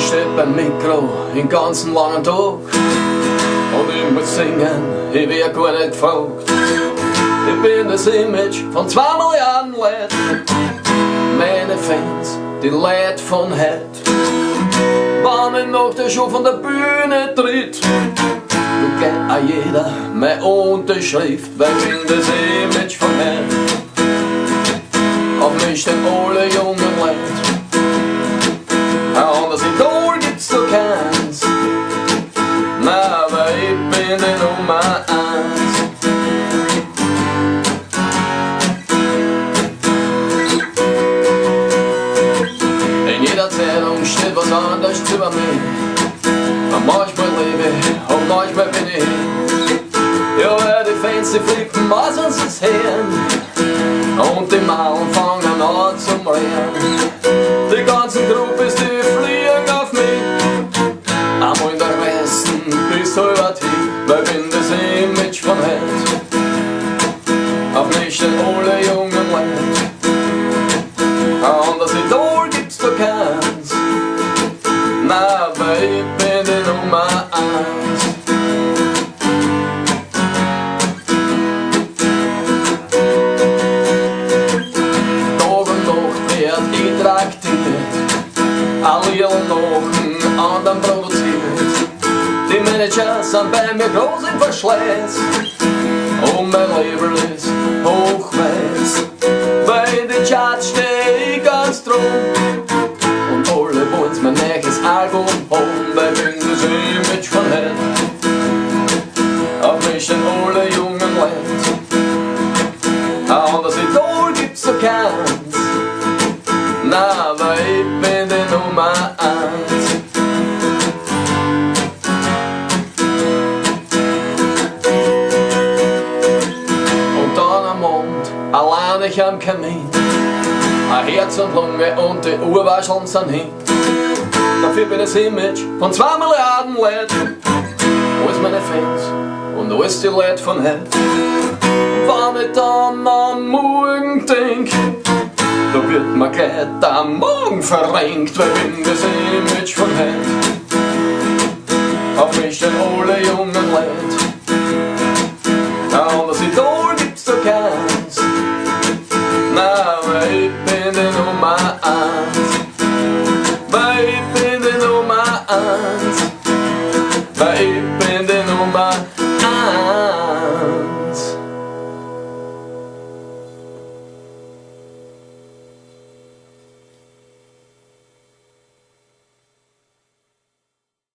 steht beim Mikro den ganzen langen Tag und ich muss singen, ich werd gar nicht gefragt. Ich bin das Image von 2 Milliarden Leuten, meine Fans, die Leute von heute. Wenn ich nach der Show von der Bühne tritt, du geht auch jeder meine Unterschrift, weil ich bin das Image von heute. Auf mich stehen alle jungen Leute, ein anderes Idol gibt's so keins, na, aber ich bin die Nummer 1. In jeder Zeitung steht was anderes über mich, und manchmal lebe ich und manchmal bin ich. Ja, weil die Fans, die flippen was uns das Hirn und die Mauern fangen an zum Rennen. Die ganze Gruppe ist die fliegen auf mich, einmal in der Westen bis halb hin, weil ich bin das Image von heute. Auf mich stehen alle jungen Leute, ein anderes Idol gibt's da keins, na, weil ich bin die Nummer 1. Ich traktiert, alle Lachen anderen produziert. Die Manager sind bei mir groß im Verschleiß und mein Label ist hochweiß. Bei den Charts steh ich ganz drum und alle wollen's mein nächstes Album holen, weil ich bin das Image von heute. Auf mich stehen alle jungen Leute, ein anderes Idol gibt's so keins, na, aber ich bin die Nummer 1. Und dann am Mond, allein ich am Kamin, ein Herz und Lunge und die Urwascheln sind hin. Dafür bin ich das Image von 2 Milliarden Leuten, alles meine Fans und alles die Leute von heute. Wenn ich dann an morgen denk, da wird mir gleich der Magen verrenkt, weil ich bin das Image von heute. Auf mich stehen alle jungen Leute, ein anderes Idol gibt's da keins, na, weil ich bin die Nummer 1.